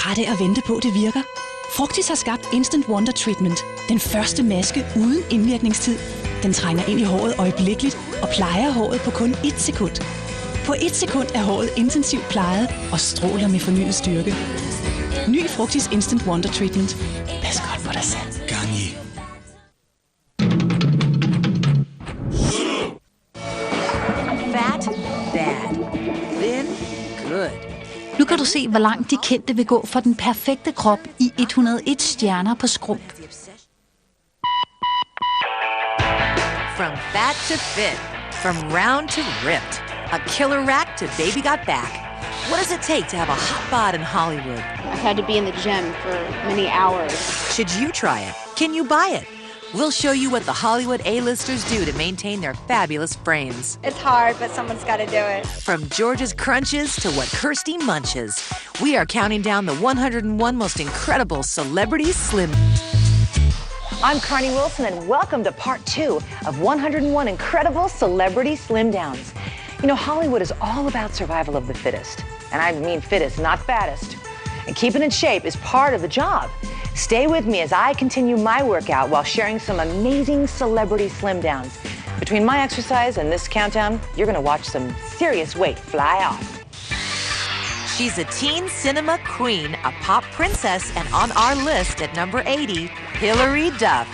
træt af at vente på, det virker? Frugtis har skabt Instant Wonder Treatment. Den første maske uden indvirkningstid. Den trænger ind i håret øjeblikkeligt og plejer håret på kun 1 sekund. På 1 sekund er håret intensivt plejet og stråler med fornyet styrke. Ny Frugtis Instant Wonder Treatment. Pas godt på dig selv. Gang i. Fat, bad. Thin, good. Nu kan du se, hvor langt de kendte vil gå for den perfekte krop i 101 stjerner på Skrump. From fat to fit. From round to ripped. A killer rack to baby got back. What does it take to have a hot bod in Hollywood? I've had to be in the gym for many hours. Should you try it? Can you buy it? We'll show you what the Hollywood A-listers do to maintain their fabulous frames. It's hard, but someone's got to do it. From George's Crunches to what Kirsty munches, we are counting down the 101 most incredible celebrity slim. I'm Carney Wilson, and welcome to part 2 of 101 incredible celebrity slim downs. You know, Hollywood is all about survival of the fittest. And I mean fittest, not fattest. And keeping in shape is part of the job. Stay with me as I continue my workout while sharing some amazing celebrity slim downs. Between my exercise and this countdown, you're gonna watch some serious weight fly off. She's a teen cinema queen, a pop princess, and on our list at number 80, Hilary Duff.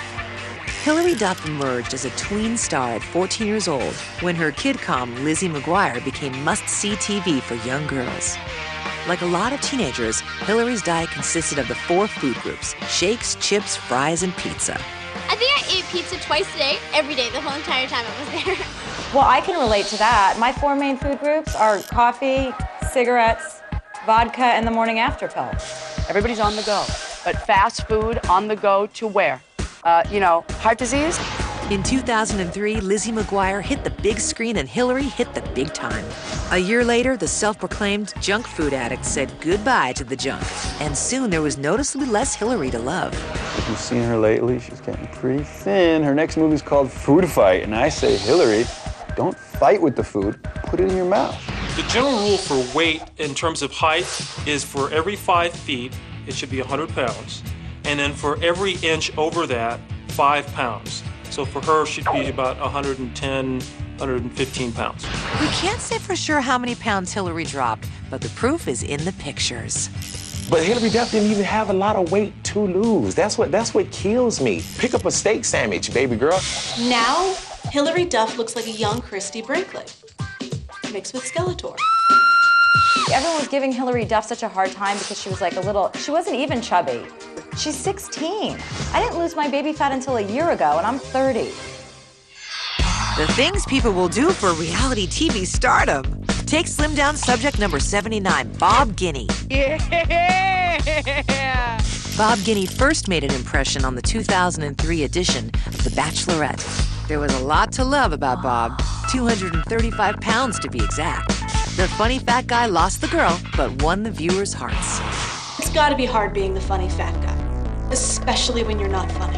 Hilary Duff emerged as a tween star at 14 years old when her kidcom Lizzie McGuire became must-see TV for young girls. Like a lot of teenagers, Hilary's diet consisted of the 4 food groups: shakes, chips, fries, and pizza. I think I ate pizza twice a day, every day, the whole entire time I was there. Well, I can relate to that. My 4 main food groups are coffee, cigarettes, vodka, and the morning after pill. Everybody's on the go, but fast food on the go to where? Heart disease? In 2003, Lizzie McGuire hit the big screen and Hilary hit the big time. A year later, the self-proclaimed junk food addict said goodbye to the junk. And soon there was noticeably less Hilary to love. If you've seen her lately, she's getting pretty thin. Her next movie's called Food Fight, and I say, Hilary, don't fight with the food, put it in your mouth. The general rule for weight in terms of height is for every 5 feet, it should be 100 pounds. And then for every inch over that, 5 pounds. So for her, she'd be about 110, 115 pounds. We can't say for sure how many pounds Hilary dropped, but the proof is in the pictures. But Hilary Duff didn't even have a lot of weight to lose. That's what kills me. Pick up a steak sandwich, baby girl. Now, Hilary Duff looks like a young Christy Brinkley, mixed with Skeletor. Everyone was giving Hilary Duff such a hard time because she was like she wasn't even chubby. She's 16. I didn't lose my baby fat until a year ago, and I'm 30. The things people will do for reality TV stardom. Take slim down subject number 79, Bob Guiney. Yeah! Bob Guiney first made an impression on the 2003 edition of The Bachelorette. There was a lot to love about Bob, 235 pounds to be exact. The funny fat guy lost the girl, but won the viewers' hearts. It's gotta be hard being the funny fat guy, especially when you're not funny.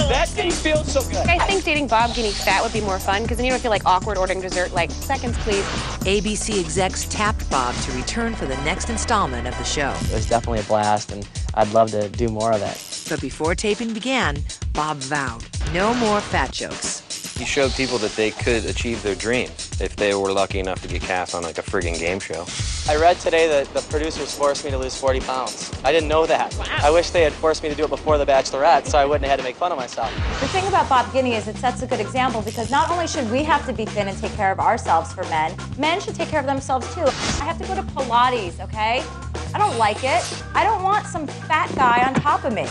That didn't feel so good. I think dating Bob Guinea fat would be more fun, because then you don't feel like awkward ordering dessert, like, seconds, please. ABC execs tapped Bob to return for the next installment of the show. It was definitely a blast, and I'd love to do more of it. But before taping began, Bob vowed no more fat jokes. He showed people that they could achieve their dreams if they were lucky enough to get cast on like a friggin' game show. I read today that the producers forced me to lose 40 pounds. I didn't know that. Wow. I wish they had forced me to do it before The Bachelorette, so I wouldn't have had to make fun of myself. The thing about Bob Guiney is it sets a good example, because not only should we have to be thin and take care of ourselves for men should take care of themselves too. I have to go to Pilates, okay? I don't like it. I don't want some fat guy on top of me.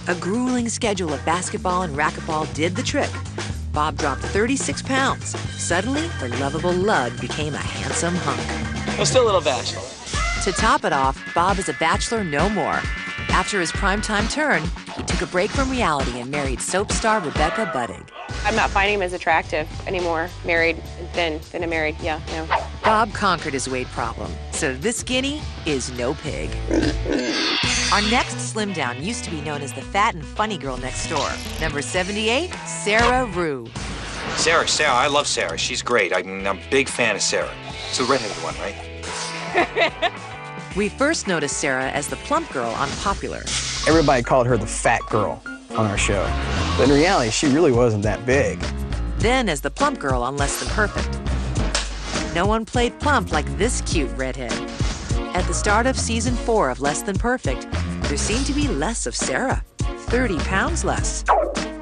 A grueling schedule of basketball and racquetball did the trick. Bob dropped 36 pounds. Suddenly, her lovable lug became a handsome hunk. I'm still a little bachelor. To top it off, Bob is a bachelor no more. After his primetime turn, he took a break from reality and married soap star Rebecca Budig. I'm not finding him as attractive anymore, married than a married, yeah, no. Bob conquered his weight problem, so this Guinea is no pig. Our next slim down used to be known as the fat and funny girl next door. Number 78, Sarah Rue. Sarah, I love Sarah. She's great. I'm a big fan of Sarah. It's the redheaded one, right? We first noticed Sarah as the plump girl on Popular. Everybody called her the fat girl on our show. But in reality, she really wasn't that big. Then as the plump girl on Less Than Perfect. No one played plump like this cute redhead. At the start of season 4 of Less Than Perfect, there seemed to be less of Sarah, 30 pounds less.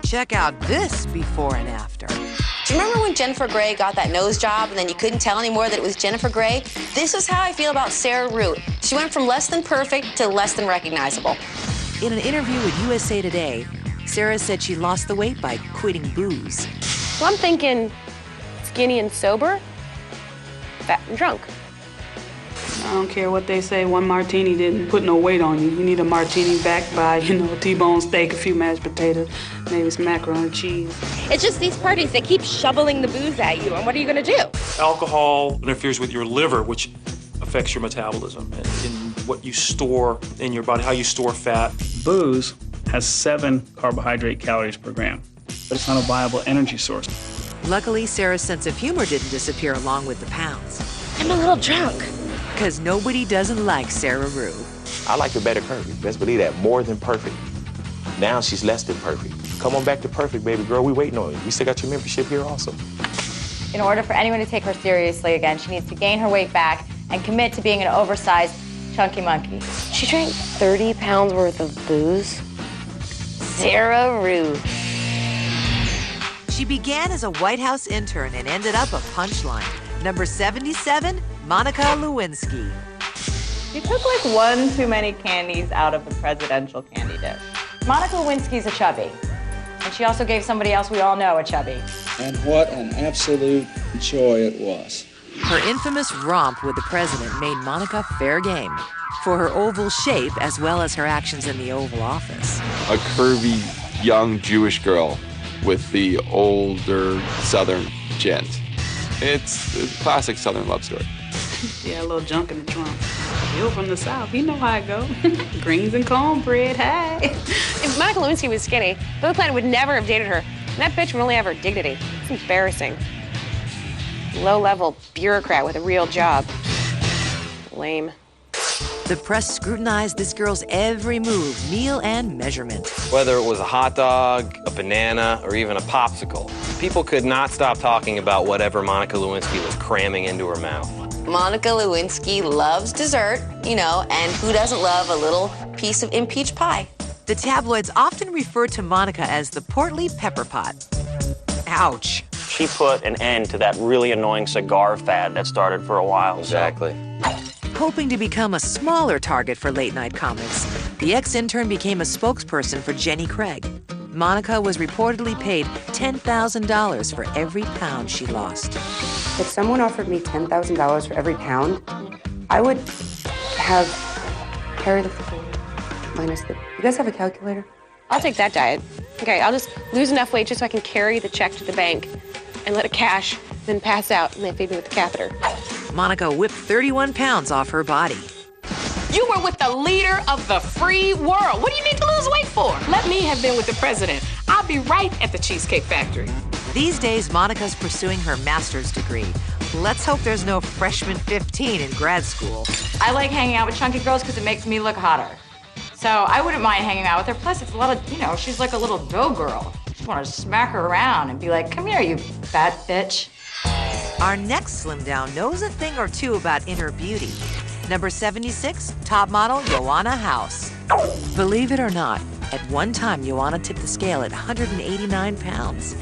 Check out this before and after. Do you remember when Jennifer Grey got that nose job and then you couldn't tell anymore that it was Jennifer Grey? This is how I feel about Sarah Root. She went from less than perfect to less than recognizable. In an interview with USA Today, Sarah said she lost the weight by quitting booze. Well, I'm thinking skinny and sober, fat and drunk. I don't care what they say, one martini didn't put no weight on you. You need a martini backed by, a T-bone steak, a few mashed potatoes, maybe some macaroni and cheese. It's just these parties, they keep shoveling the booze at you, and what are you gonna do? Alcohol interferes with your liver, which affects your metabolism and in what you store in your body, how you store fat. Booze has 7 carbohydrate calories per gram, but it's not a viable energy source. Luckily, Sarah's sense of humor didn't disappear along with the pounds. I'm a little drunk. Because nobody doesn't like Sarah Rue. I like her better curvy. Best believe that. More than perfect. Now she's less than perfect. Come on back to perfect, baby girl. We waiting on you. We still got your membership here also. In order for anyone to take her seriously again, she needs to gain her weight back and commit to being an oversized, chunky monkey. She drank 30 pounds worth of booze. Sarah Rue. She began as a White House intern and ended up a punchline. Number 77, Monica Lewinsky. She took like one too many candies out of the presidential candy dish. Monica Lewinsky's a chubby. And she also gave somebody else we all know a chubby. And what an absolute joy it was. Her infamous romp with the president made Monica fair game for her oval shape as well as her actions in the Oval Office. A curvy, young Jewish girl with the older Southern gent. It's a classic Southern love story. Yeah, a little junk in the trunk. Bill from the South, you know how I go. Greens and cornbread, hey. If Monica Lewinsky was skinny, Billy Clinton would never have dated her. And that bitch would only have her dignity. It's embarrassing. Low-level bureaucrat with a real job. Lame. The press scrutinized this girl's every move, meal and measurement. Whether it was a hot dog, a banana, or even a popsicle, people could not stop talking about whatever Monica Lewinsky was cramming into her mouth. Monica Lewinsky loves dessert, and who doesn't love a little piece of impeached pie? The tabloids often referred to Monica as the portly pepper pot. Ouch. She put an end to that really annoying cigar fad that started for a while. Exactly. Hoping to become a smaller target for late-night comics, the ex-intern became a spokesperson for Jenny Craig. Monica was reportedly paid $10,000 for every pound she lost. If someone offered me $10,000 for every pound, I would have carry the minus the... You guys have a calculator? I'll take that diet. Okay, I'll just lose enough weight just so I can carry the check to the bank and let it cash, then pass out, and they feed me with the catheter. Monica whipped 31 pounds off her body. You were with the leader of the free world. What do you need to lose weight for? Let me have been with the president. I'll be right at the Cheesecake Factory. These days, Monica's pursuing her master's degree. Let's hope there's no freshman 15 in grad school. I like hanging out with chunky girls because it makes me look hotter. So I wouldn't mind hanging out with her. Plus, it's a lot of, she's like a little go girl. I just want to smack her around and be like, come here, you fat bitch. Our next slim down knows a thing or two about inner beauty. Number 76, top model Joanna House. Believe it or not, at one time, Joanna tipped the scale at 189 pounds.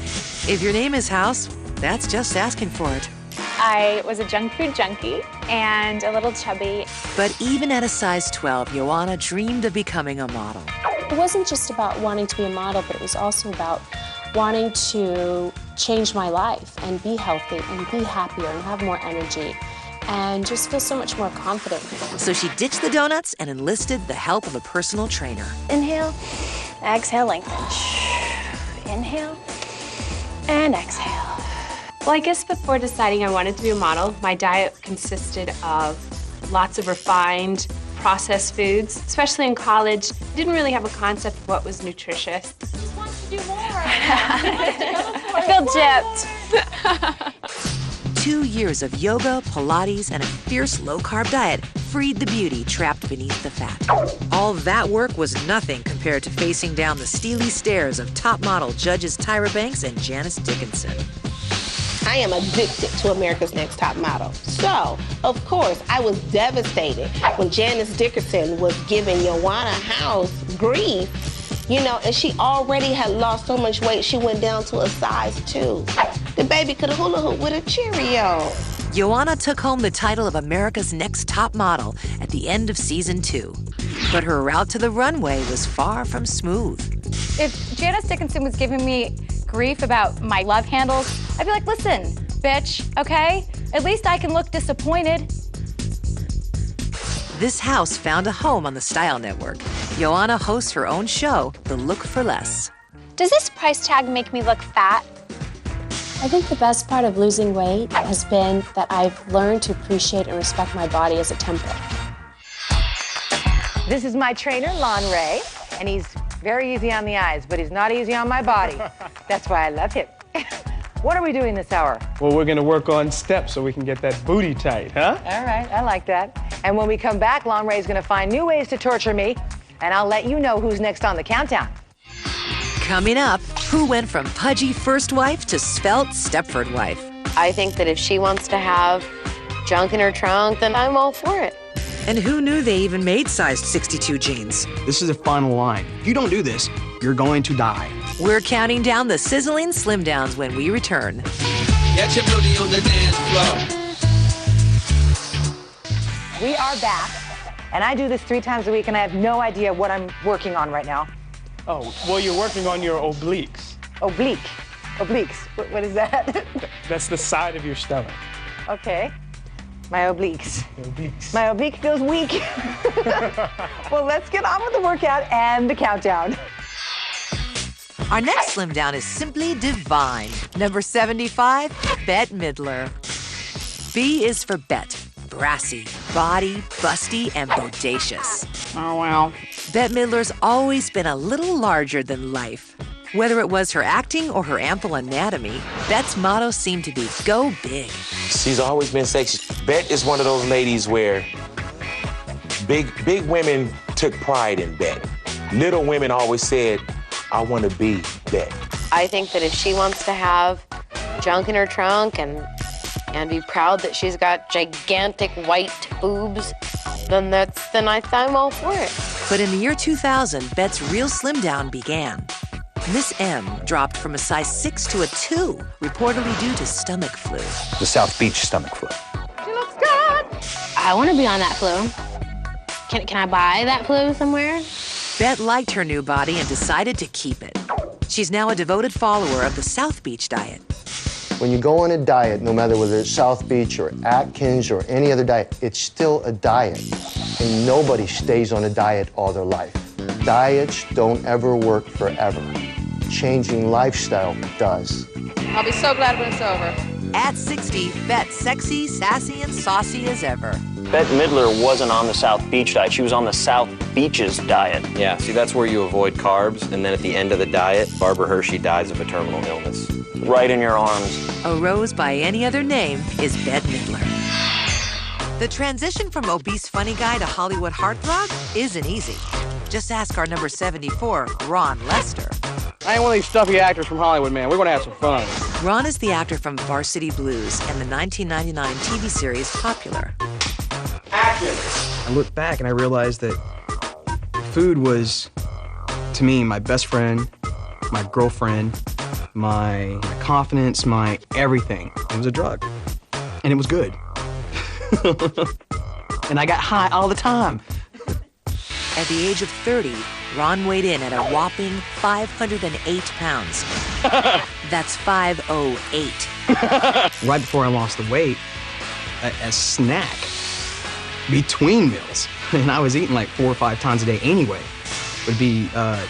If your name is House, that's just asking for it. I was a junk food junkie and a little chubby. But even at a size 12, Joanna dreamed of becoming a model. It wasn't just about wanting to be a model, but it was also about wanting to change my life and be healthy and be happier and have more energy and just feel so much more confident. So she ditched the donuts and enlisted the help of a personal trainer. Inhale, exhale, lengthen. Inhale, and exhale. Well, I guess before deciding I wanted to be a model, my diet consisted of lots of refined, processed foods. Especially in college, I didn't really have a concept of what was nutritious. I just want to do more. I feel gypped. 2 years of yoga, Pilates, and a fierce low-carb diet freed the beauty trapped beneath the fat. All that work was nothing compared to facing down the steely stares of top model judges Tyra Banks and Janice Dickinson. I am addicted to America's Next Top Model. So, of course, I was devastated when Janice Dickinson was giving Joanna House grief, you know, and she already had lost so much weight, she went down to a size 2. The baby could hula hoop with a Cheerio. Joanna took home the title of America's Next Top Model at the end of season 2. But her route to the runway was far from smooth. If Janice Dickinson was giving me grief about my love handles, I'd be like, listen, bitch, okay? At least I can look disappointed. This house found a home on the Style Network. Joanna hosts her own show, The Look for Less. Does this price tag make me look fat? I think the best part of losing weight has been that I've learned to appreciate and respect my body as a temple. This is my trainer, Lon Ray, and he's very easy on the eyes, but he's not easy on my body. That's why I love him. What are we doing this hour? Well, we're gonna work on steps so we can get that booty tight, huh? All right, I like that. And when we come back, Lon Ray's gonna find new ways to torture me, and I'll let you know who's next on the countdown. Coming up, who went from pudgy first wife to svelte Stepford wife? I think that if she wants to have junk in her trunk, then I'm all for it. And who knew they even made size 62 jeans? This is a final line. If you don't do this, you're going to die. We're counting down the sizzling slim downs when we return. Get your booty on the dance floor. We are back, and I do this 3 times a week, and I have no idea what I'm working on right now. Oh, well, you're working on your obliques. Obliques. What is that? That's the side of your stomach. Okay. My obliques. Obliques. My oblique feels weak. Well, let's get on with the workout and the countdown. Our next slim down is simply divine. Number 75, Bette Midler. B is for Bet. Brassy, body, busty, and bodacious. Oh, wow. Bette Midler's always been a little larger than life. Whether it was her acting or her ample anatomy, Bette's motto seemed to be go big. She's always been sexy. Bette is one of those ladies where big women took pride in Bette. Little women always said, I want to be Bette. I think that if she wants to have junk in her trunk and be proud that she's got gigantic white boobs, then I'm all for it. But in the year 2000, Bette's real slim down began. Miss M dropped from a size 6 to a 2, reportedly due to stomach flu. The South Beach stomach flu. She looks good. I want to be on that flu. Can I buy that flu somewhere? Bette liked her new body and decided to keep it. She's now a devoted follower of the South Beach diet. When you go on a diet, no matter whether it's South Beach or Atkins or any other diet, it's still a diet. And nobody stays on a diet all their life. Diets don't ever work forever. Changing lifestyle does. I'll be so glad when it's over. At 60, Bette's sexy, sassy, and saucy as ever. Bette Midler wasn't on the South Beach diet. She was on the South Beaches diet. Yeah, see, that's where you avoid carbs, and then at the end of the diet, Barbara Hershey dies of a terminal illness. Right in your arms. A rose by any other name is Bette Midler. The transition from obese funny guy to Hollywood heartthrob isn't easy. Just ask our number 74, Ron Lester. I ain't one of these stuffy actors from Hollywood, man. We're gonna have some fun. Ron is the actor from Varsity Blues and the 1999 TV series Popular. Action! I look back and I realized that food was, to me, my best friend, my girlfriend, my confidence, my everything. It was a drug. And it was good. And I got high all the time. At the age of 30, Ron weighed in at a whopping 508 pounds. That's 508. Right before I lost the weight, a snack between meals, and I was eating like 4 or 5 times a day anyway, would be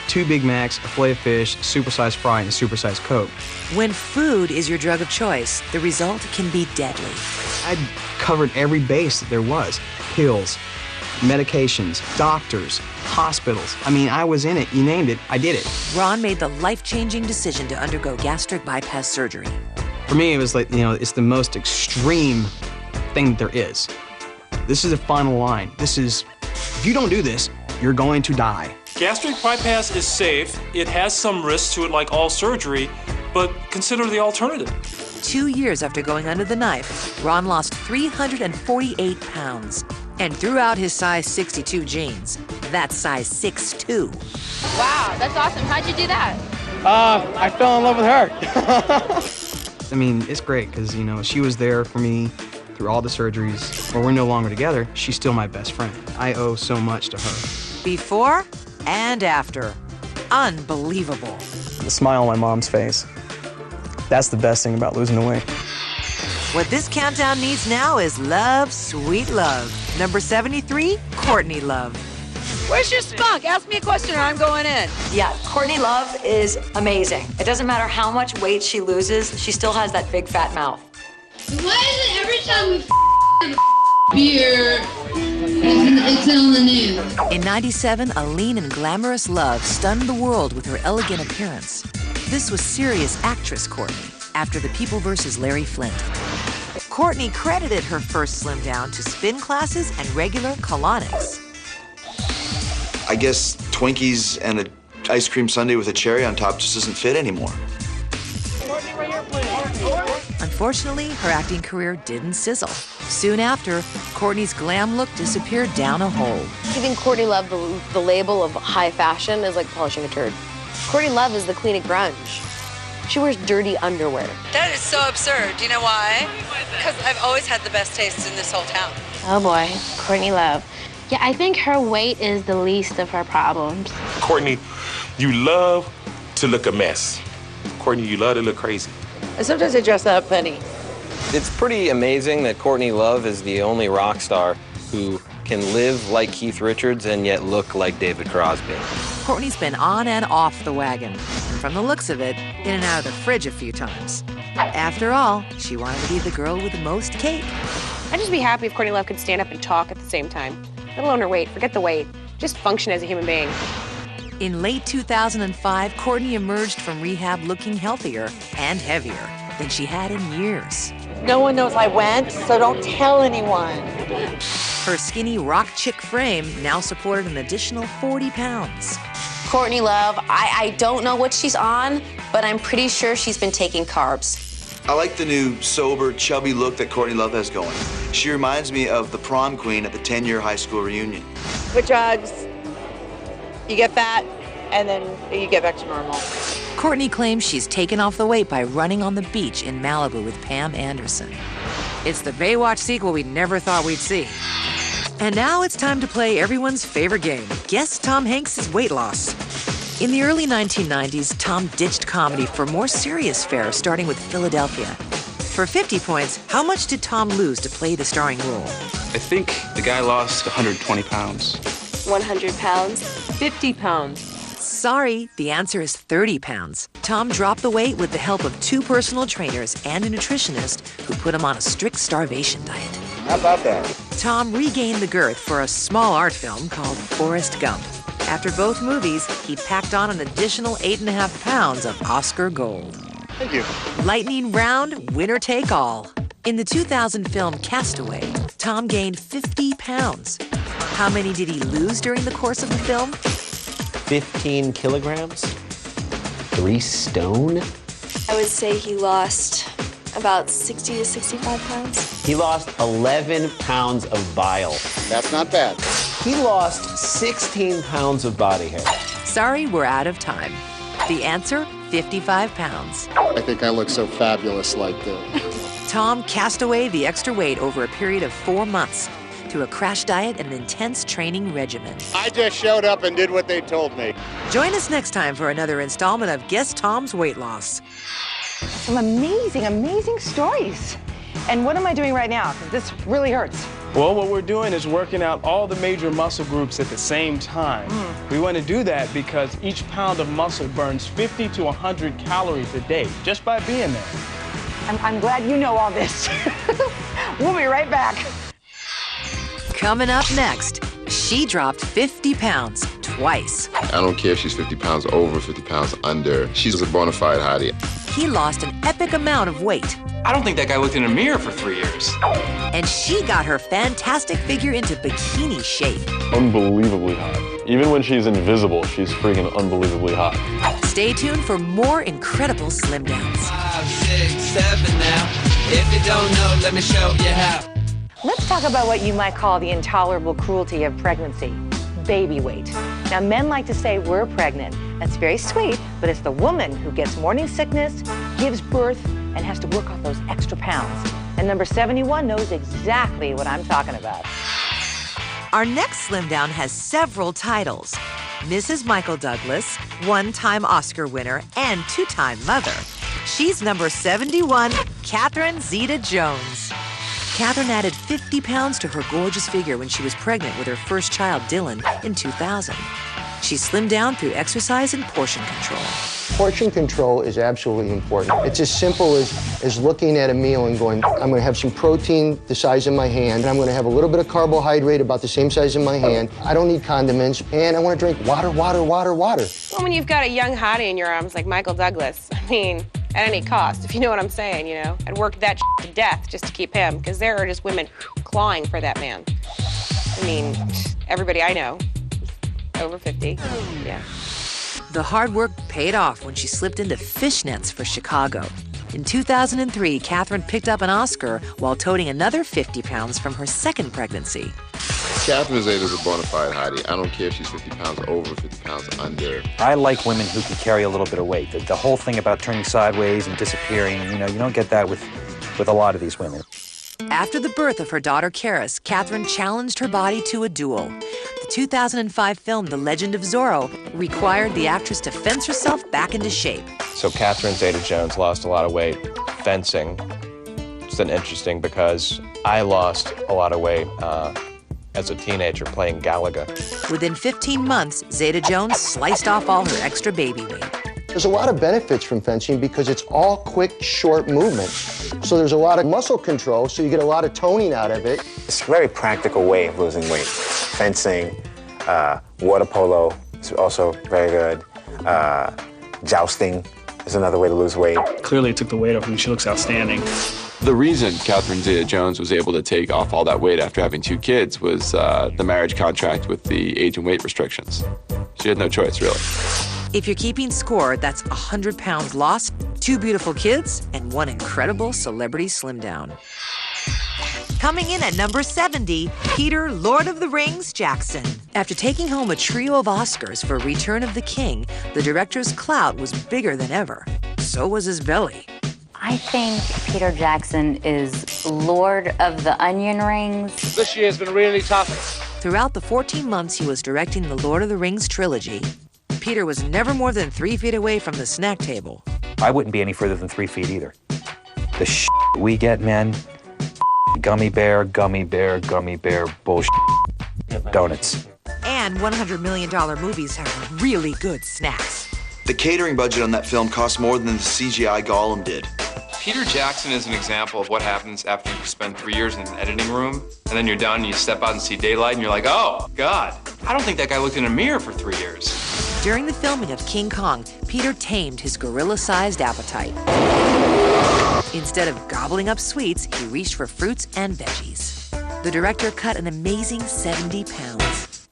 2 Big Macs, a filet of fish, supersized fry, and a supersized Coke. When food is your drug of choice, the result can be deadly. I covered every base that there was. Pills, medications, doctors, hospitals. I mean, I was in it. You named it. I did it. Ron made the life-changing decision to undergo gastric bypass surgery. For me, it was like, it's the most extreme thing there is. This is the final line. This is, if you don't do this, you're going to die. Gastric bypass is safe. It has some risks to it like all surgery, but consider the alternative. 2 years after going under the knife, Ron lost 348 pounds and threw out his size 62 jeans. That's size 6'2". Wow, that's awesome. How'd you do that? I fell in love with her. I mean, it's great because, she was there for me through all the surgeries. While we're no longer together, she's still my best friend. I owe so much to her. Before and after. Unbelievable. The smile on my mom's face. That's the best thing about losing the weight. What this countdown needs now is love, sweet love. Number 73, Courtney Love. Where's your spunk? Ask me a question or I'm going in. Yeah, Courtney Love is amazing. It doesn't matter how much weight she loses, she still has that big fat mouth. Why is it every time we beer, it's on the news? In 97, a lean and glamorous Love stunned the world with her elegant appearance. This was serious actress Courtney, after The People vs. Larry Flint. Courtney credited her first slim down to spin classes and regular colonics. I guess Twinkies and an ice cream sundae with a cherry on top just doesn't fit anymore. Unfortunately, her acting career didn't sizzle. Soon after, Courtney's glam look disappeared down a hole. Giving Courtney Love the label of high fashion is like polishing a turd. Courtney Love is the queen of grunge. She wears dirty underwear. That is so absurd. Do you know why? Because I've always had the best taste in this whole town. Oh boy, Courtney Love. Yeah, I think her weight is the least of her problems. Courtney, you love to look a mess. Courtney, you love to look crazy. And sometimes I dress up funny. It's pretty amazing that Courtney Love is the only rock star who can live like Keith Richards and yet look like David Crosby. Courtney's been on and off the wagon, and from the looks of it, in and out of the fridge a few times. After all, she wanted to be the girl with the most cake. I'd just be happy if Courtney Love could stand up and talk at the same time. Let alone her weight. Forget the weight. Just function as a human being. In late 2005, Courtney emerged from rehab looking healthier and heavier than she had in years. No one knows I went, so don't tell anyone. Her skinny rock chick frame now supported an additional 40 pounds. Courtney Love, I don't know what she's on, but I'm pretty sure she's been taking carbs. I like the new, sober, chubby look that Courtney Love has going. She reminds me of the prom queen at the 10-year high school reunion. With drugs, you get fat, and then you get back to normal. Courtney claims she's taken off the weight by running on the beach in Malibu with Pam Anderson. It's the Baywatch sequel we never thought we'd see. And now it's time to play everyone's favorite game, Guess Tom Hanks' Weight Loss. In the early 1990s, Tom ditched comedy for more serious fare, starting with Philadelphia. For 50 points, how much did Tom lose to play the starring role? I think the guy lost 120 pounds. 100 pounds. 50 pounds. Sorry, the answer is 30 pounds. Tom dropped the weight with the help of 2 personal trainers and a nutritionist who put him on a strict starvation diet. How about that? Tom regained the girth for a small art film called Forrest Gump. After both movies, he packed on an additional 8.5 pounds of Oscar gold. Thank you. Lightning round, winner take all. In the 2000 film Castaway, Tom gained 50 pounds. How many did he lose during the course of the film? 15 kilograms? 3 stone? I would say he lost about 60 to 65 pounds. He lost 11 pounds of bile. That's not bad. He lost 16 pounds of body hair. Sorry, we're out of time. The answer, 55 pounds. I think I look so fabulous like this. Tom cast away the extra weight over a period of 4 months through a crash diet and an intense training regimen. I just showed up and did what they told me. Join us next time for another installment of Guess Tom's Weight Loss. Some amazing, amazing stories. And what am I doing right now? Because this really hurts. Well, what we're doing is working out all the major muscle groups at the same time. We want to do that because each pound of muscle burns 50 to 100 calories a day just by being there. I'm glad you know all this. We'll be right back. Coming up next, she dropped 50 pounds twice. I don't care if she's 50 pounds over, 50 pounds under. She's a bona fide hottie. He lost an epic amount of weight. I don't think that guy looked in a mirror for 3 years. And she got her fantastic figure into bikini shape. Unbelievably hot. Even when she's invisible, she's freaking unbelievably hot. Stay tuned for more incredible slim downs. 5, 6, 7 now. If you don't know, let me show you how. Let's talk about what you might call the intolerable cruelty of pregnancy, baby weight. Now, men like to say we're pregnant. That's very sweet, but it's the woman who gets morning sickness, gives birth, and has to work off those extra pounds. And number 71 knows exactly what I'm talking about. Our next slim down has several titles. Mrs. Michael Douglas, one-time Oscar winner and two-time mother. She's number 71, Catherine Zeta-Jones. Catherine added 50 pounds to her gorgeous figure when she was pregnant with her first child, Dylan, in 2000. She slimmed down through exercise and portion control. Portion control is absolutely important. It's as simple as looking at a meal and going, I'm going to have some protein the size of my hand, and I'm going to have a little bit of carbohydrate about the same size in my hand. I don't need condiments, and I want to drink water, water, water, water. Well, when you've got a young hottie in your arms like Michael Douglas, I mean, at any cost, if you know what I'm saying, you know? I'd work that to death just to keep him, because there are just women clawing for that man. I mean, everybody I know, over 50, yeah. The hard work paid off when she slipped into fishnets for Chicago. In 2003, Catherine picked up an Oscar while toting another 50 pounds from her second pregnancy. Catherine Zeta's a bona fide hottie. I don't care if she's 50 pounds over, 50 pounds under. I like women who can carry a little bit of weight. The whole thing about turning sideways and disappearing, you know, you don't get that with a lot of these women. After the birth of her daughter, Karis, Catherine challenged her body to a duel. The 2005 film, The Legend of Zorro, required the actress to fence herself back into shape. So Catherine Zeta-Jones lost a lot of weight fencing. It's been interesting because I lost a lot of weight as a teenager playing Galaga. Within 15 months, Zeta-Jones sliced off all her extra baby weight. There's a lot of benefits from fencing because it's all quick, short movements. So there's a lot of muscle control, so you get a lot of toning out of it. It's a very practical way of losing weight. Fencing, water polo is also very good. Jousting is another way to lose weight. Clearly it took the weight off and she looks outstanding. The reason Catherine Zeta-Jones was able to take off all that weight after having 2 kids was the marriage contract with the age and weight restrictions. She had no choice, really. If you're keeping score, that's 100 pounds lost, 2 beautiful kids, and 1 incredible celebrity slim down. Coming in at number 70, Peter Lord of the Rings Jackson. After taking home a trio of Oscars for Return of the King, the director's clout was bigger than ever. So was his belly. I think Peter Jackson is Lord of the Onion Rings. This year's been really tough. Throughout the 14 months he was directing the Lord of the Rings trilogy, Peter was never more than 3 feet away from the snack table. I wouldn't be any further than 3 feet either. The shit we get, men, gummy bear, bullshit, donuts. And $100 million movies have really good snacks. The catering budget on that film cost more than the CGI Gollum did. Peter Jackson is an example of what happens after you spend 3 years in an editing room, and then you're done and you step out and see daylight and you're like, oh, God. I don't think that guy looked in a mirror for 3 years. During the filming of King Kong, Peter tamed his gorilla-sized appetite. Instead of gobbling up sweets, he reached for fruits and veggies. The director cut an amazing 70 pounds.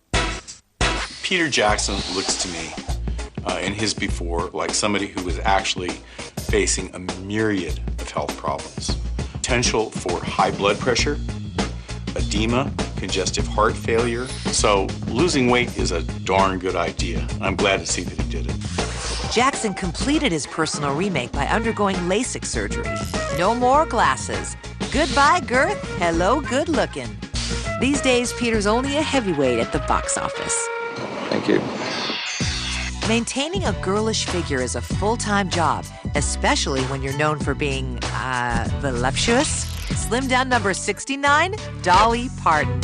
Peter Jackson looks to me, in his before, like somebody who was actually facing a myriad of health problems. Potential for high blood pressure, edema, congestive heart failure. So losing weight is a darn good idea. I'm glad to see that he did it. Jackson completed his personal remake by undergoing LASIK surgery. No more glasses. Goodbye, girth. Hello, good looking. These days, Peter's only a heavyweight at the box office. Thank you. Maintaining a girlish figure is a full-time job, especially when you're known for being, voluptuous. Slim down number 69, Dolly Parton.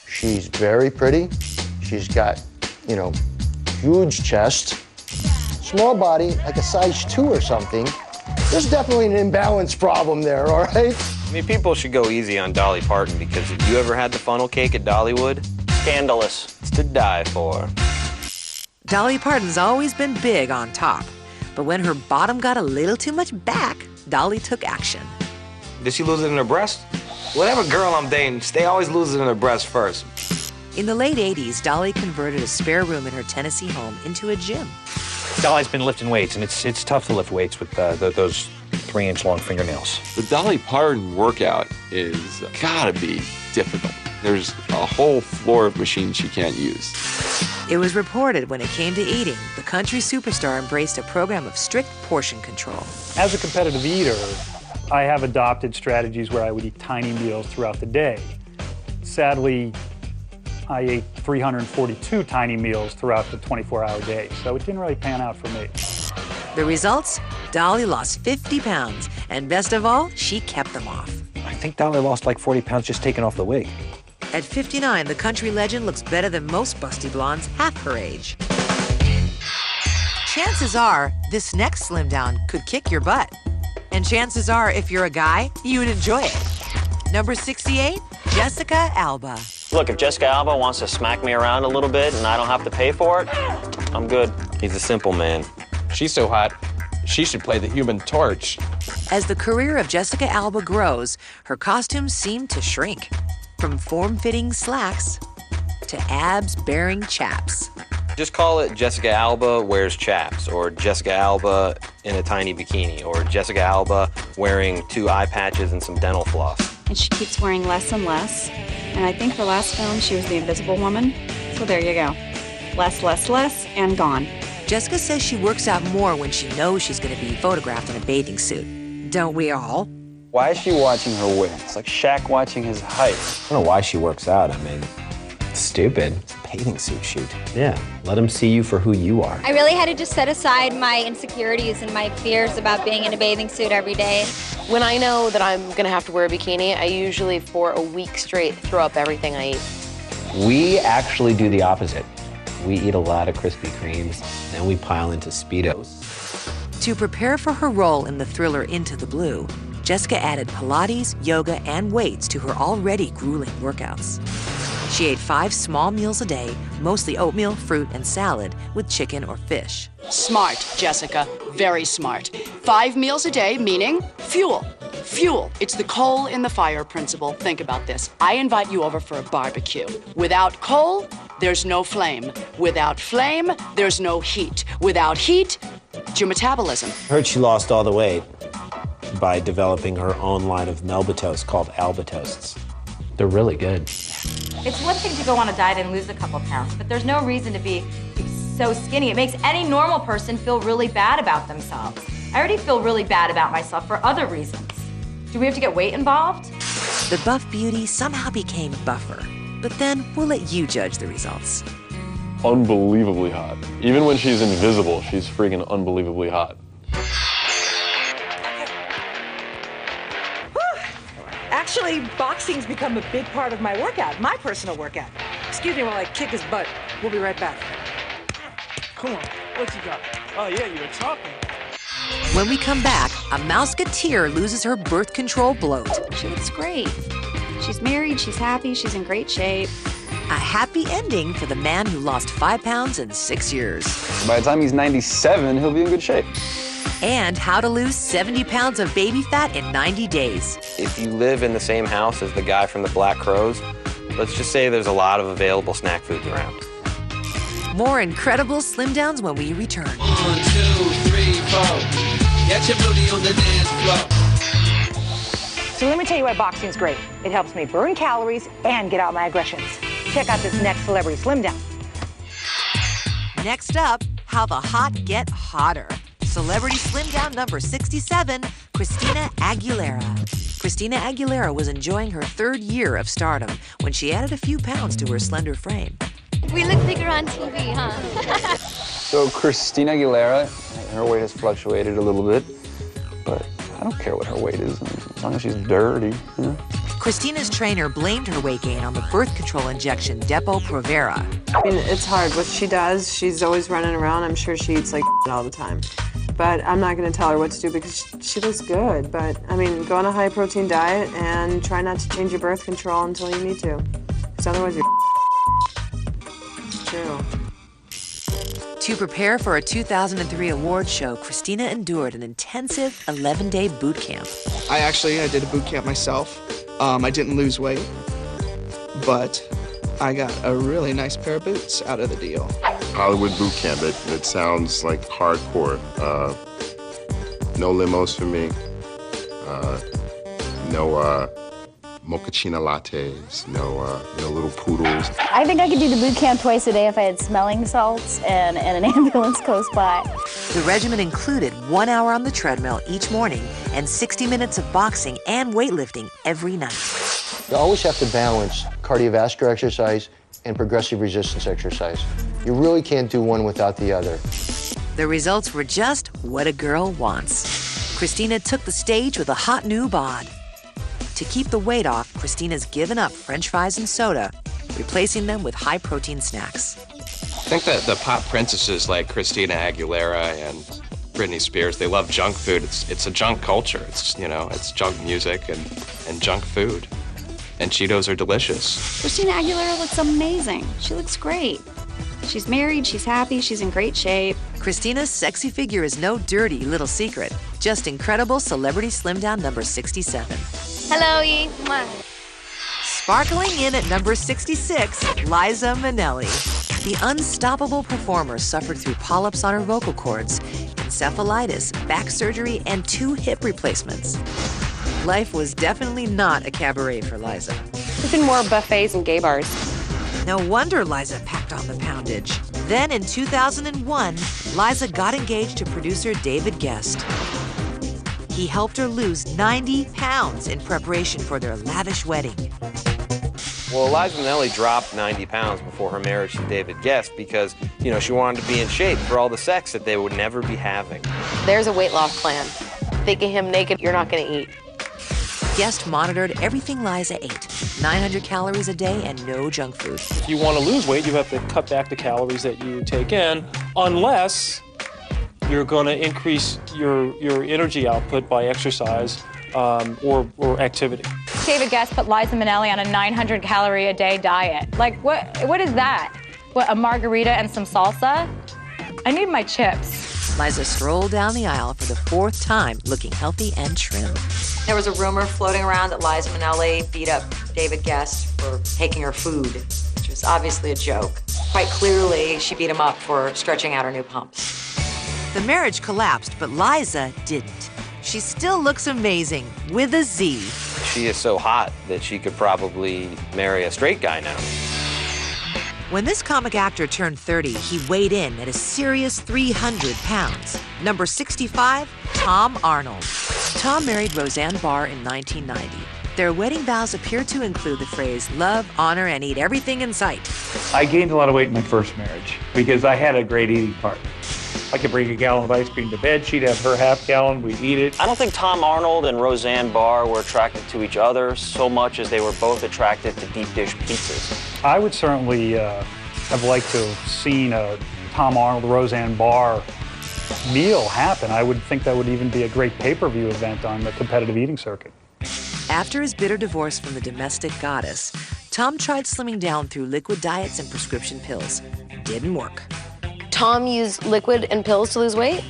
She's very pretty. She's got, you know, huge chest, small body, like a size 2 or something. There's definitely an imbalance problem there, all right? I mean, people should go easy on Dolly Parton because have you ever had the funnel cake at Dollywood? Scandalous. It's to die for. Dolly Parton's always been big on top, but when her bottom got a little too much back, Dolly took action. Did she lose it in her breast? Whatever girl I'm dating, they always lose it in her breast first. In the late 80s, Dolly converted a spare room in her Tennessee home into a gym. Dolly's been lifting weights, and it's tough to lift weights with those 3-inch long fingernails. The Dolly Parton workout is gotta be difficult. There's a whole floor of machines she can't use. It was reported when it came to eating, the country superstar embraced a program of strict portion control. As a competitive eater, I have adopted strategies where I would eat tiny meals throughout the day. Sadly, I ate 342 tiny meals throughout the 24-hour day, so it didn't really pan out for me. The results? Dolly lost 50 pounds, and best of all, she kept them off. I think Dolly lost like 40 pounds just taking off the weight. At 59, the country legend looks better than most busty blondes half her age. Chances are, this next slim down could kick your butt. And chances are, if you're a guy, you'd enjoy it. Number 68, Jessica Alba. Look, if Jessica Alba wants to smack me around a little bit and I don't have to pay for it, I'm good. He's a simple man. She's so hot, she should play the Human Torch. As the career of Jessica Alba grows, her costumes seem to shrink. From form-fitting slacks to abs-bearing chaps. Just call it Jessica Alba wears chaps, or Jessica Alba in a tiny bikini, or Jessica Alba wearing 2 eye patches and some dental floss. And she keeps wearing less and less. And I think her last film, she was the Invisible Woman. So there you go. Less, less, less, and gone. Jessica says she works out more when she knows she's going to be photographed in a bathing suit. Don't we all? Why is she watching her weight? It's like Shaq watching his height. I don't know why she works out. I mean, it's stupid. It's a bathing suit shoot. Yeah, let him see you for who you are. I really had to just set aside my insecurities and my fears about being in a bathing suit every day. When I know that I'm gonna have to wear a bikini, I usually, for a week straight, throw up everything I eat. We actually do the opposite. We eat a lot of Krispy Kremes, then we pile into Speedos. To prepare for her role in the thriller Into the Blue, Jessica added Pilates, yoga, and weights to her already grueling workouts. She ate 5 small meals a day, mostly oatmeal, fruit, and salad, with chicken or fish. Smart, Jessica. Very smart. 5 meals a day, meaning fuel. Fuel. It's the coal in the fire principle. Think about this. I invite you over for a barbecue. Without coal, there's no flame. Without flame, there's no heat. Without heat, it's your metabolism. I heard she lost all the weight by developing her own line of Melba toast called Alba Toasts. They're really good. It's one thing to go on a diet and lose a couple pounds, but there's no reason to be so skinny. It makes any normal person feel really bad about themselves. I already feel really bad about myself for other reasons. Do we have to get weight involved? The buff beauty somehow became buffer, but then we'll let you judge the results. Unbelievably hot. Even when she's invisible, she's freaking unbelievably hot. Actually, boxing's become a big part of my workout, my personal workout. Excuse me while I kick his butt. We'll be right back. Come on, what you got? Oh yeah, you were talking. When we come back, a Mouseketeer loses her birth control bloat. She looks great. She's married, she's happy, she's in great shape. A happy ending for the man who lost 5 pounds in 6 years. By the time he's 97, he'll be in good shape. And how to lose 70 pounds of baby fat in 90 days. If you live in the same house as the guy from the Black Crows, let's just say there's a lot of available snack foods around. More incredible slim downs when we return. 1, 2, 3, 4. Get your booty on the dance floor. So let me tell you why boxing's great. It helps me burn calories and get out my aggressions. Check out this next celebrity slim down. Next up, how the hot get hotter. Celebrity slim down number 67, Christina Aguilera. Christina Aguilera was enjoying her 3rd year of stardom when she added a few pounds to her slender frame. We look bigger on TV, huh? So Christina Aguilera, her weight has fluctuated a little bit, but I don't care what her weight is, as long as she's dirty. You know? Christina's trainer blamed her weight gain on the birth control injection Depo-Provera. I mean, it's hard. What she does, she's always running around. I'm sure she eats like all the time. But I'm not going to tell her what to do because she looks good. But, I mean, go on a high-protein diet and try not to change your birth control until you need to. Because otherwise you're too. To prepare for a 2003 award show, Christina endured an intensive 11-day boot camp. I did a boot camp myself. I didn't lose weight, but I got a really nice pair of boots out of the deal. Hollywood boot camp, it sounds like hardcore. No limos for me. No mochaccino lattes, no little poodles. I think I could do the boot camp twice a day if I had smelling salts and an ambulance close by. The regimen included 1 hour on the treadmill each morning and 60 minutes of boxing and weightlifting every night. You always have to balance cardiovascular exercise and progressive resistance exercise. You really can't do one without the other. The results were just what a girl wants. Christina took the stage with a hot new bod. To keep the weight off, Christina's given up French fries and soda, replacing them with high-protein snacks. I think that the pop princesses like Christina Aguilera and Britney Spears, they love junk food. It's a junk culture. It's junk music and junk food. And Cheetos are delicious. Christina Aguilera looks amazing. She looks great. She's married, she's happy, she's in great shape. Christina's sexy figure is no dirty little secret, just incredible celebrity slim down number 67. Hello, E. Mwah. Sparkling in at number 66, Liza Minnelli. The unstoppable performer suffered through polyps on her vocal cords, encephalitis, back surgery, and 2 hip replacements. Life was definitely not a cabaret for Liza. There's been more buffets and gay bars. No wonder Liza packed on the poundage. Then in 2001, Liza got engaged to producer David Guest. He helped her lose 90 pounds in preparation for their lavish wedding. Well, Liza Minnelli dropped 90 pounds before her marriage to David Guest because, she wanted to be in shape for all the sex that they would never be having. There's a weight loss plan. Think of him naked, you're not going to eat. Guest monitored everything Liza ate, 900 calories a day and no junk food. If you want to lose weight, you have to cut back the calories that you take in, unless you're going to increase your energy output by exercise or activity. David Guest put Liza Minnelli on a 900 calorie a day diet. Like, what is that? What, a margarita and some salsa? I need my chips. Liza strolled down the aisle for the 4th time, looking healthy and trim. There was a rumor floating around that Liza Minnelli beat up David Guest for taking her food, which was obviously a joke. Quite clearly, she beat him up for stretching out her new pumps. The marriage collapsed, but Liza didn't. She still looks amazing, with a Z. She is so hot that she could probably marry a straight guy now. When this comic actor turned 30, he weighed in at a serious 300 pounds. Number 65, Tom Arnold. Tom married Roseanne Barr in 1990. Their wedding vows appear to include the phrase, love, honor, and eat everything in sight. I gained a lot of weight in my first marriage because I had a great eating partner. I could bring a gallon of ice cream to bed, she'd have her half gallon, we'd eat it. I don't think Tom Arnold and Roseanne Barr were attracted to each other so much as they were both attracted to deep dish pizzas. I would certainly have liked to have seen a Tom Arnold, Roseanne Barr meal happen. I would think that would even be a great pay-per-view event on the competitive eating circuit. After his bitter divorce from the domestic goddess, Tom tried slimming down through liquid diets and prescription pills. Didn't work. Tom used liquid and pills to lose weight?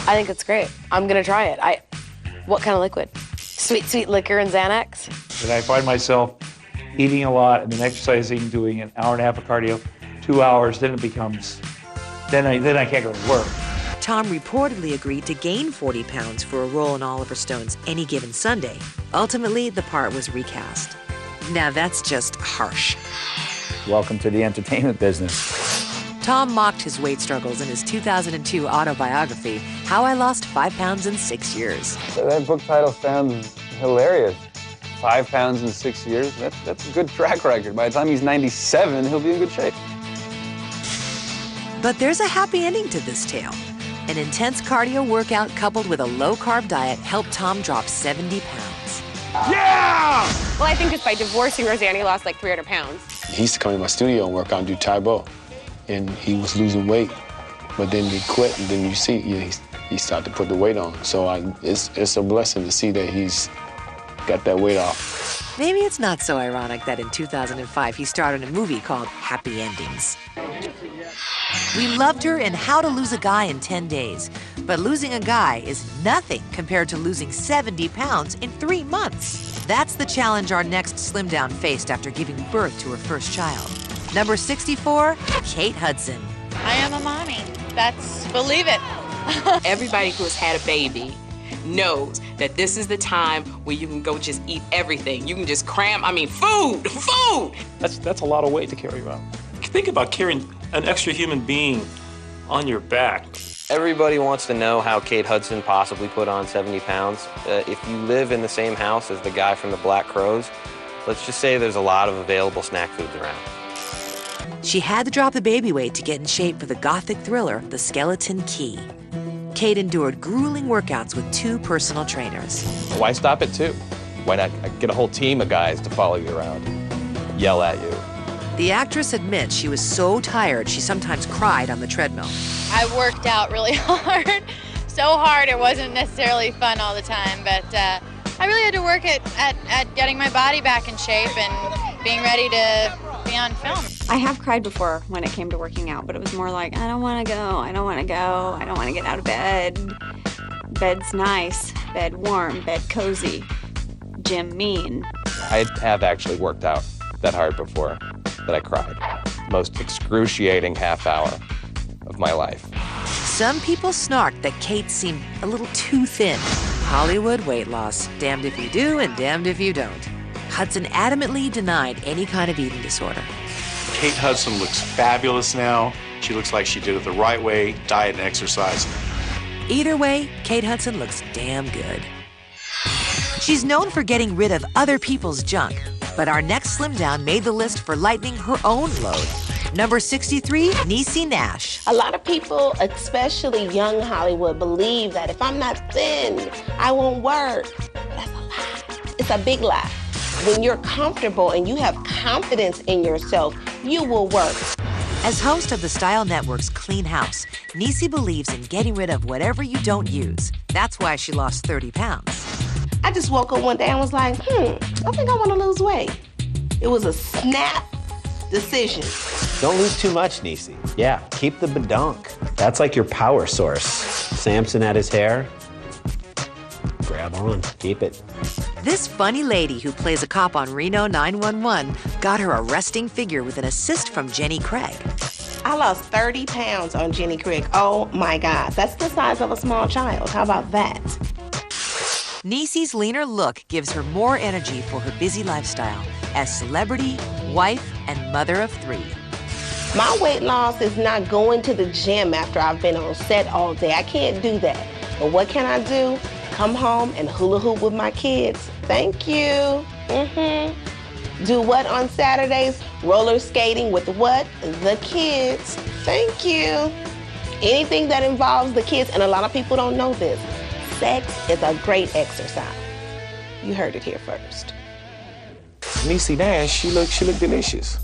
I think it's great. I'm gonna try it. What kind of liquid? Sweet liquor and Xanax? And I find myself eating a lot and then exercising, doing an hour and a half of cardio, 2 hours, then it becomes, then I can't go to work. Tom reportedly agreed to gain 40 pounds for a role in Oliver Stone's Any Given Sunday. Ultimately, the part was recast. Now that's just harsh. Welcome to the entertainment business. Tom mocked his weight struggles in his 2002 autobiography, How I Lost 5 Pounds in 6 Years. That book title sounds hilarious. 5 pounds in 6 years, that's a good track record. By the time he's 97, he'll be in good shape. But there's a happy ending to this tale. An intense cardio workout coupled with a low-carb diet helped Tom drop 70 pounds. Yeah! Well, I think just by divorcing Roseanne, he lost like 300 pounds. He used to come in my studio and work out and do Taekwondo. And he was losing weight, but then he quit, and then you see he started to put the weight on. So it's a blessing to see that he's got that weight off. Maybe it's not so ironic that in 2005 he starred in a movie called Happy Endings. We loved her in How to Lose a Guy in 10 Days. But losing a guy is nothing compared to losing 70 pounds in 3 months. That's the challenge our next Slim Down faced after giving birth to her first child. Number 64, Kate Hudson. I am a mommy. Believe it. Everybody who has had a baby knows that this is the time where you can go just eat everything. You can just cram, food. That's a lot of weight to carry around. Think about carrying an extra human being on your back. Everybody wants to know how Kate Hudson possibly put on 70 pounds. If you live in the same house as the guy from the Black Crowes, let's just say there's a lot of available snack foods around. She had to drop the baby weight to get in shape for the gothic thriller, The Skeleton Key. Kate endured grueling workouts with 2 personal trainers. Why stop at 2? Why not get a whole team of guys to follow you around, yell at you? The actress admits she was so tired she sometimes cried on the treadmill. I worked out really hard. So hard it wasn't necessarily fun all the time, but I really had to work at getting my body back in shape and being ready to be on film. I have cried before when it came to working out, but it was more like, I don't want to go, I don't want to go, I don't want to get out of bed. Bed's nice, bed warm, bed cozy, gym mean. I have actually worked out that hard before that I cried. Most excruciating half hour of my life. Some people snarked that Kate seemed a little too thin. Hollywood weight loss, damned if you do and damned if you don't. Hudson adamantly denied any kind of eating disorder. Kate Hudson looks fabulous now. She looks like she did it the right way, diet and exercise. Either way, Kate Hudson looks damn good. She's known for getting rid of other people's junk, but our next Slim Down made the list for lightening her own load. Number 63, Niecy Nash. A lot of people, especially young Hollywood, believe that if I'm not thin, I won't work. That's a lie. It's a big lie. When you're comfortable and you have confidence in yourself, you will work. As host of the Style Network's Clean House, Niecy believes in getting rid of whatever you don't use. That's why she lost 30 pounds. I just woke up one day and was like, I think I want to lose weight. It was a snap decision. Don't lose too much, Niecy. Yeah, keep the badunk. That's like your power source. Samson at his hair. Grab on, keep it. This funny lady who plays a cop on Reno 911 got her a resting figure with an assist from Jenny Craig. I lost 30 pounds on Jenny Craig. Oh my God, that's the size of a small child. How about that? Niecy's leaner look gives her more energy for her busy lifestyle as celebrity, wife, and mother of 3. My weight loss is not going to the gym after I've been on set all day. I can't do that. But what can I do? Come home and hula hoop with my kids. Thank you. Do what on Saturdays? Roller skating with what? The kids. Thank you. Anything that involves the kids, and a lot of people don't know this, sex is a great exercise. You heard it here first. Niecy Nash, she look delicious.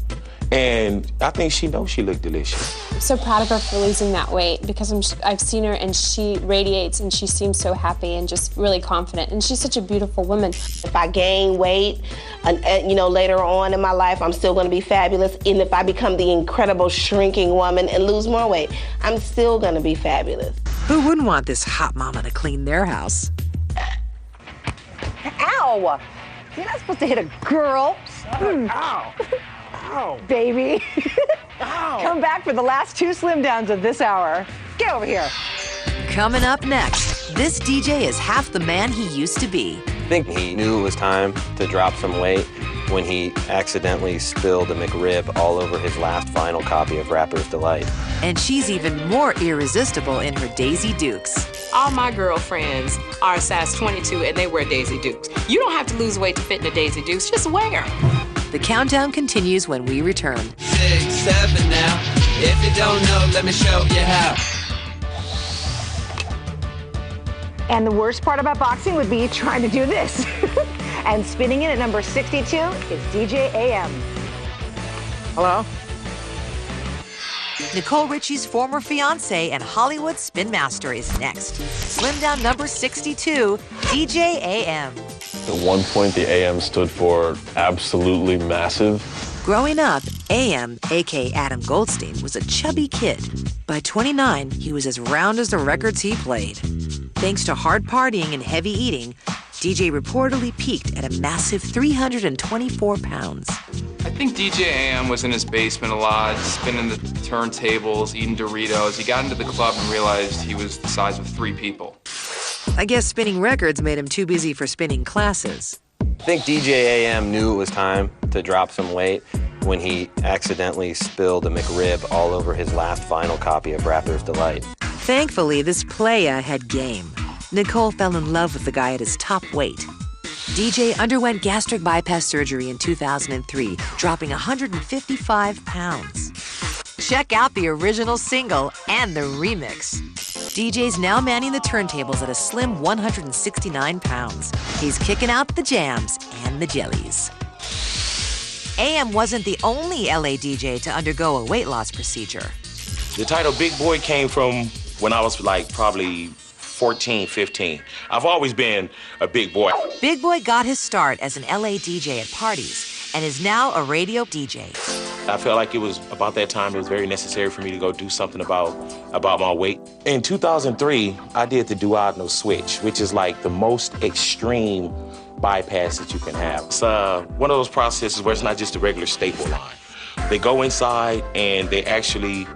And I think she knows she looked delicious. I'm so proud of her for losing that weight because I've seen her and she radiates and she seems so happy and just really confident. And she's such a beautiful woman. If I gain weight, later on in my life, I'm still going to be fabulous. And if I become the incredible shrinking woman and lose more weight, I'm still going to be fabulous. Who wouldn't want this hot mama to clean their house? Ow! You're not supposed to hit a girl. Ow! Ow! Baby. Ow! Come back for the last 2 Slim Downs of this hour. Get over here. Coming up next, this DJ is half the man he used to be. I think he knew it was time to drop some weight when he accidentally spilled a McRib all over his last vinyl copy of Rapper's Delight. And she's even more irresistible in her Daisy Dukes. All my girlfriends are size 22 and they wear Daisy Dukes. You don't have to lose weight to fit in a Daisy Dukes, just wear them. The countdown continues when we return. 6, 7 now. If you don't know, let me show you how. And the worst part about boxing would be trying to do this. And spinning in at number 62 is DJ AM. Hello? Nicole Richie's former fiance and Hollywood spin master is next. Slim Down number 62, DJ AM. At one point, the AM stood for absolutely massive. Growing up, AM, aka Adam Goldstein, was a chubby kid. By 29, he was as round as the records he played. Thanks to hard partying and heavy eating, DJ reportedly peaked at a massive 324 pounds. I think DJ AM was in his basement a lot, spinning the turntables, eating Doritos. He got into the club and realized he was the size of 3 people. I guess spinning records made him too busy for spinning classes. I think DJ AM knew it was time to drop some weight when he accidentally spilled a McRib all over his last vinyl copy of Rapper's Delight. Thankfully, this playa had game. Nicole fell in love with the guy at his top weight. DJ underwent gastric bypass surgery in 2003, dropping 155 pounds. Check out the original single and the remix. DJ's now manning the turntables at a slim 169 pounds. He's kicking out the jams and the jellies. AM wasn't the only LA DJ to undergo a weight loss procedure. The title Big Boy came from when I was like probably 14, 15. I've always been a big boy. Big Boy got his start as an LA DJ at parties and is now a radio DJ. I felt like it was about that time it was very necessary for me to go do something about my weight. In 2003, I did the duodenal switch, which is like the most extreme bypass that you can have. It's one of those processes where it's not just a regular staple line. They go inside and they actually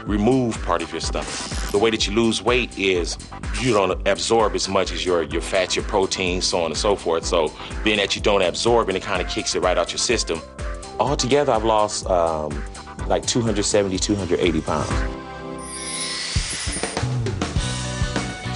remove part of your stomach. The way that you lose weight is you don't absorb as much as your fats, your proteins, so on and so forth. So being that you don't absorb, and it kind of kicks it right out your system. Altogether, I've lost like 270, 280 pounds.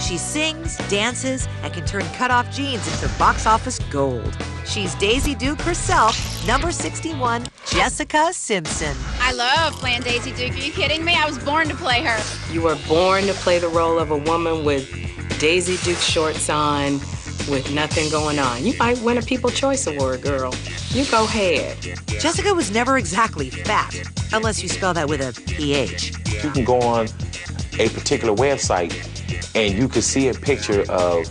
She sings, dances, and can turn cut-off jeans into box office gold. She's Daisy Duke herself, number 61, Jessica Simpson. I love playing Daisy Duke. Are you kidding me? I was born to play her. You were born to play the role of a woman with Daisy Duke shorts on, with nothing going on. You might win a People's Choice Award, girl. You go ahead. Jessica was never exactly fat, unless you spell that with a PH. You can go on a particular website and you can see a picture of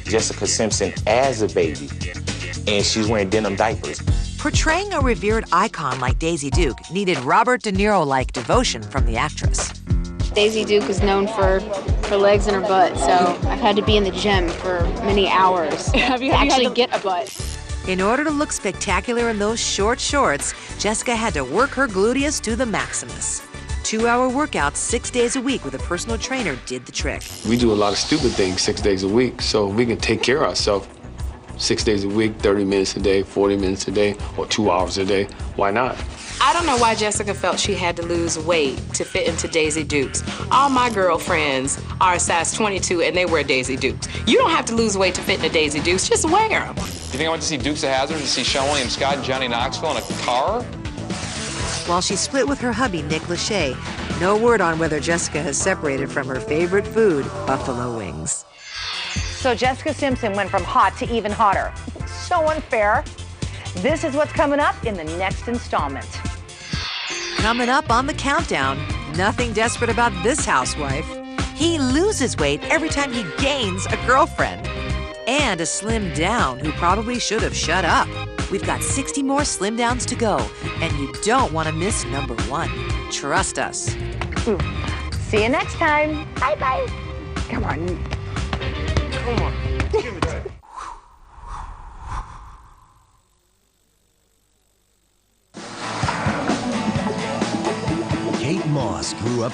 Jessica Simpson as a baby, and she's wearing denim diapers. Portraying a revered icon like Daisy Duke needed Robert De Niro-like devotion from the actress. Daisy Duke is known for legs and her butt, so I've had to be in the gym for many hours to actually get a butt. In order to look spectacular in those short shorts, Jessica had to work her gluteus to the maximus. 2-hour workouts 6 days a week with a personal trainer did the trick. We do a lot of stupid things 6 days a week, so we can take care of ourselves 6 days a week, 30 minutes a day, 40 minutes a day, or 2 hours a day. Why not? I don't know why Jessica felt she had to lose weight to fit into Daisy Dukes. All my girlfriends are a size 22 and they wear Daisy Dukes. You don't have to lose weight to fit into Daisy Dukes, just wear them. You think I went to see Dukes of Hazzard, to see Sean William Scott and Johnny Knoxville in a car? While she split with her hubby, Nick Lachey, no word on whether Jessica has separated from her favorite food, buffalo wings. So Jessica Simpson went from hot to even hotter. So unfair. This is what's coming up in the next installment. Coming up on the countdown, nothing desperate about this housewife. He loses weight every time he gains a girlfriend. And a slim down who probably should have shut up. We've got 60 more slim downs to go, and you don't want to miss number 1. Trust us. See you next time. Bye-bye. Come on. Come on. Give it to me. Kate Moss grew up